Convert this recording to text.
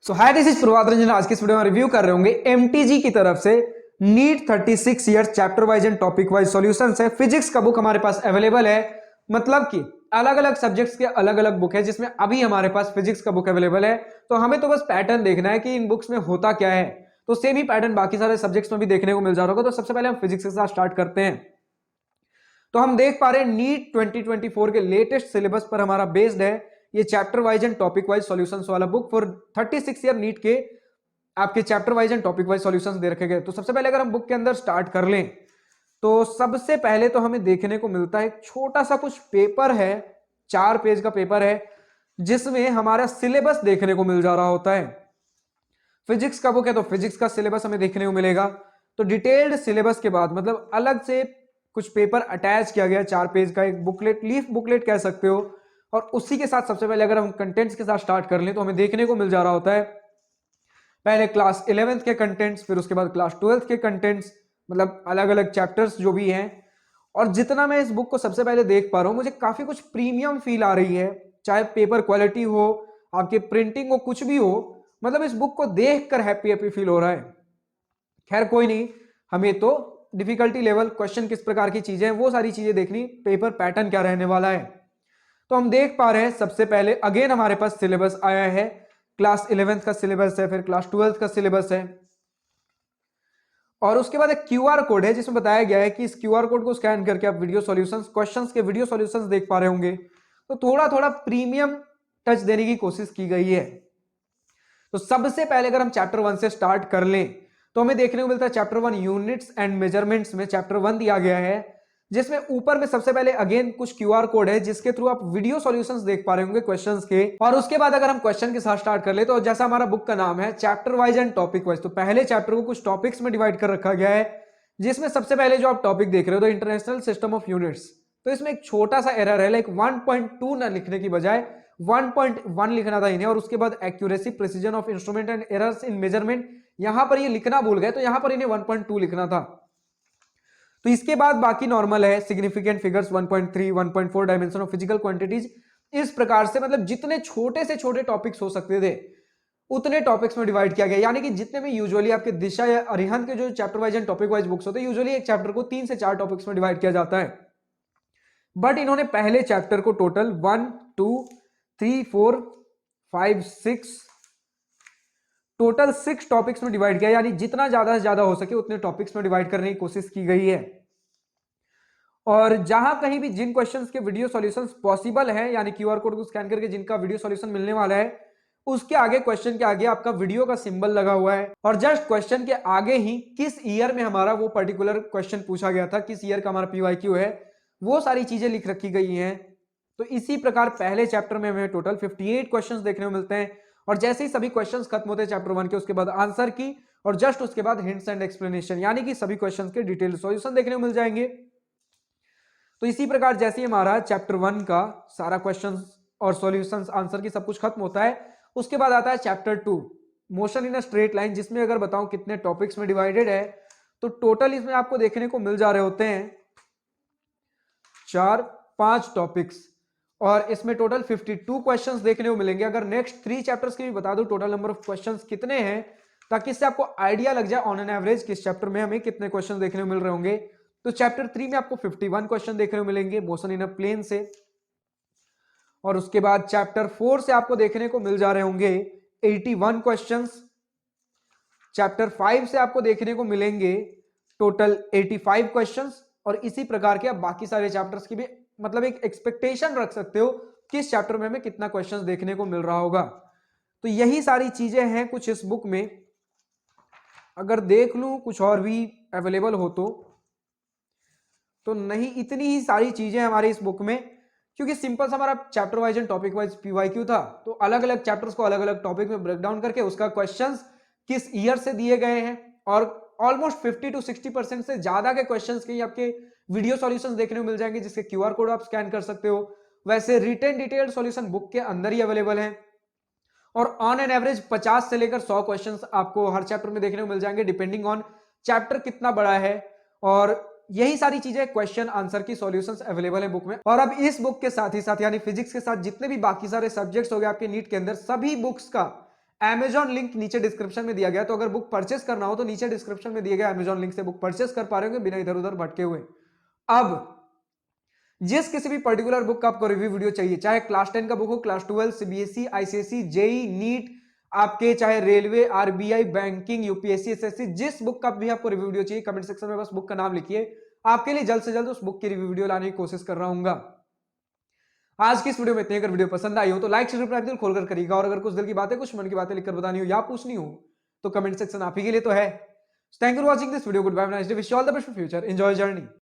So hi, this is Prabhat Ranjan. आज की इस वीडियो में रिव्यू कर रहे होंगे एमटीजी की तरफ से NEET 36 year chapter wise and topic wise solutions है। फिजिक्स का बुक हमारे पास अवेलेबल है, मतलब कि अलग अलग सब्जेक्ट्स के अलग अलग बुक है, जिसमें अभी हमारे पास फिजिक्स का बुक अवेलेबल है। तो हमें तो बस पैटर्न देखना है कि इन बुक्स में होता क्या है। तो सेम ही पैटर्न बाकी सारे सब्जेक्ट्स में भी देखने को मिल जा रहा होगा। तो सबसे पहले हम फिजिक्स के साथ स्टार्ट करते हैं। तो हम देख पा रहे हैं नीट 2024 के लेटेस्ट सिलेबस पर हमारा बेस्ड है ये chapter wise and topic wise solutions वाला बुक फॉर 36 ईयर नीट के आपके chapter wise and topic wise solutions दे रखे गए। तो सबसे पहले अगर हम बुक के अंदर स्टार्ट कर लें तो सबसे पहले तो हमें देखने को मिलता है एक छोटा सा कुछ पेपर है, 4 पेज का पेपर है, जिसमें हमारा सिलेबस देखने को मिल जा रहा होता है। फिजिक्स का बुक है तो फिजिक्स का सिलेबस हमें देखने को मिलेगा। तो डिटेल्ड सिलेबस के बाद मतलब अलग से कुछ पेपर अटैच किया गया, 4 पेज का एक बुकलेट, लीफ बुकलेट कह सकते हो। और उसी के साथ सबसे पहले अगर हम कंटेंट्स के साथ स्टार्ट कर लें तो हमें देखने को मिल जा रहा होता है पहले क्लास 11th के कंटेंट्स, फिर उसके बाद क्लास 12th के कंटेंट्स, मतलब अलग अलग चैप्टर्स जो भी हैं। और जितना मैं इस बुक को सबसे पहले देख पा रहा हूं, मुझे काफी कुछ प्रीमियम फील आ रही है, चाहे पेपर क्वालिटी हो, आपके प्रिंटिंग हो, कुछ भी हो। मतलब इस बुक को देखकर हैप्पी हैप्पी फील हो रहा है। खैर कोई नहीं, हमें तो डिफिकल्टी लेवल, क्वेश्चन किस प्रकार की चीजें हैं, वो सारी चीजें देखनी, पेपर पैटर्न क्या रहने वाला है। तो हम देख पा रहे हैं सबसे पहले अगेन हमारे पास सिलेबस आया है, क्लास 11th का सिलेबस है, फिर क्लास 12th का सिलेबस है। और उसके बाद एक क्यूआर कोड है जिसमें बताया गया है कि इस क्यूआर कोड को स्कैन करके आप वीडियो सॉल्यूशंस, क्वेश्चंस के वीडियो सॉल्यूशंस देख पा रहे होंगे। तो थोड़ा थोड़ा प्रीमियम टच देने की कोशिश की गई है। तो सबसे पहले अगर हम चैप्टर 1 से स्टार्ट कर लें तो हमें देखने को मिलता है चैप्टर 1 यूनिट्स एंड मेजरमेंट्स में चैप्टर 1 दिया गया है, जिसमें ऊपर में सबसे पहले अगेन कुछ क्यूआर कोड है जिसके थ्रू आप वीडियो सॉल्यूशंस देख पा रहे होंगे क्वेश्चंस के। और उसके बाद अगर हम क्वेश्चन के साथ स्टार्ट कर ले तो जैसा हमारा बुक का नाम है chapter wise and topic wise, तो पहले चैप्टर को कुछ टॉपिक्स में डिवाइड कर रखा गया है, जिसमें सबसे पहले जो आप टॉपिक देख रहे हो तो इंटरनेशनल सिस्टम ऑफ यूनिट्स। तो इसमें एक छोटा सा एरर है, लाइक 1.2 ना लिखने की बजाय 1.1 लिखना था इन्हें। और उसके बाद accuracy, precision of instrument and errors in measurement, यहां पर ये लिखना भूल गए, तो यहां पर इन्हें 1.2 लिखना था। तो इसके बाद बाकी नॉर्मल है, significant figures 1.3, 1.4, dimension of physical quantities. इस प्रकार से मतलब जितने छोटे से छोटे टॉपिक्स हो सकते थे उतने टॉपिक्स में डिवाइड किया गया। यानी कि जितने में यूजुअली आपके दिशा या अरिहंत के जो chapter wise and topic wise books होते हैं, यूजुअली एक चैप्टर को 3 से 4 टॉपिक्स में डिवाइड किया जाता है। बट इन्होंने पहले चैप्टर को टोटल 1, 2, 3, 4, 5, 6, टोटल 6 टॉपिक्स में डिवाइड किया। यानी जितना ज्यादा से ज्यादा हो सके उतने टॉपिक्स में डिवाइड करने की कोशिश की गई है। और जहां कहीं भी जिन क्वेश्चंस के वीडियो सॉल्यूशंस पॉसिबल है, यानी क्यूआर कोड को स्कैन करके जिनका वीडियो सॉल्यूशन मिलने वाला है, उसके आगे, क्वेश्चन के आगे आपका वीडियो का सिंबल लगा हुआ है। और जस्ट क्वेश्चन के आगे ही किस ईयर में हमारा वो पर्टिकुलर क्वेश्चन पूछा गया था, किस ईयर का हमारा पीवाईक्यू है, वो सारी चीजें लिख रखी गई हैं। तो इसी प्रकार पहले चैप्टर में हमें टोटल 58 क्वेश्चंस देखने को मिलते हैं। और जैसे ही सभी क्वेश्चंस खत्म होते हैं चैप्टर 1 के, उसके बाद आंसर की, और जस्ट उसके बाद हिंट्स एंड एक्सप्लेनेशन, यानी कि सभी क्वेश्चंस के डिटेल सॉल्यूशन देखने को मिल जाएंगे। तो इसी प्रकार जैसे ही हमारा चैप्टर 1 का सारा क्वेश्चंस और सॉल्यूशंस, आंसर की सब कुछ खत्म होता है, उसके बाद आता है chapter 2, motion in a straight line, जिसमें अगर बताऊं कितने टॉपिक्स में डिवाइडेड है तो टोटल इसमें आपको देखने को मिल जा रहे होते हैं 4-5 टॉपिक्स। और इसमें टोटल 52 क्वेश्चंस देखने को मिलेंगे। अगर नेक्स्ट 3 चैप्टर्स की भी बता दूं टोटल नंबर ऑफ क्वेश्चंस कितने हैं, ताकि इससे आपको आइडिया लग जाए ऑन एन एवरेज किस चैप्टर में हमें कितने क्वेश्चन देखने को मिल रहे होंगे। तो चैप्टर 3 में आपको 51 क्वेश्चन देखने को मिलेंगे मोशन इन अ प्लेन से। और उसके बाद चैप्टर 4 से आपको देखने को मिल जा रहे होंगे 81 क्वेश्चंस। चैप्टर 5 से आपको देखने को मिलेंगे टोटल 85 क्वेश्चंस। और इसी प्रकार के आप बाकी सारे चैप्टर्स की भी मतलब एक एक्सपेक्टेशन रख सकते हो किस चैप्टर में हमें कितना क्वेश्चंस देखने को मिल रहा होगा। तो यही सारी चीजें हैं कुछ इस बुक में। अगर देख लूं कुछ और भी अवेलेबल हो तो नहीं, इतनी ही सारी चीजें हमारी इस बुक में, क्योंकि सिंपल सा हमारा chapter wise and topic wise PYQ था। तो अलग अलग चैप्टर्स को अलग अलग टॉपिक में ब्रेक डाउन करके उसका क्वेश्चंस किस ईयर से दिए गए हैं, और ऑलमोस्ट 50 to 60% से ज्यादा के क्वेश्चंस के आपके वीडियो सॉल्यूशंस देखने को मिल जाएंगे, जिसके क्यूआर कोड आप स्कैन कर सकते हो। वैसे रिटेन डिटेल्ड सॉल्यूशन बुक के अंदर ही अवेलेबल है। और ऑन एन एवरेज 50 से लेकर 100 क्वेश्चंस आपको हर चैप्टर में देखने को मिल जाएंगे, डिपेंडिंग ऑन चैप्टर कितना बड़ा है। और यही सारी चीजें क्वेश्चन आंसर की सॉल्यूशंस अवेलेबल है बुक में। और अब इस बुक के साथ ही साथ यानी फिजिक्स के साथ जितने भी बाकी सारे सब्जेक्ट्स हो गए आपके नीट के अंदर, सभी बुक्स का Amazon लिंक नीचे डिस्क्रिप्शन में दिया गया, तो अगर बुक परचेस करना हो तो नीचे डिस्क्रिप्शन में दिए गए Amazon लिंक से बुक परचेस कर पा रहे होंगे बिना इधर उधर भटके हुए। अब जिस किसी भी पर्टिकुलर बुक का आपको रिव्यू वीडियो चाहिए, चाहे क्लास 10 का बुक हो, class 12, CBSE, ICSE, JEE, NEET, आपके चाहे railway, RBI, banking, UPSC, SSC, जिस बुक का भी आपको रिव्यू वीडियो चाहिए, कमेंट सेक्शन में बस बुक का नाम लिखिए। आपके लिए जल्द से जल्द उस बुक की रिव्यू वीडियो लाने की कोशिश कर रहा हूं। आज की इस वीडियो में इतने। अगर वीडियो पसंद आई हो तो लाइक शेयर दिल खोलकर करिएगा, और अगर कुछ दिल की बातें, कुछ मन की बातें लिखकर बतानी हो या पूछनी हो तो कमेंट सेक्शन आप ही के लिए तो है। Thank you for watching this video. Goodbye, nice day, wish you all the best for future, enjoy journey.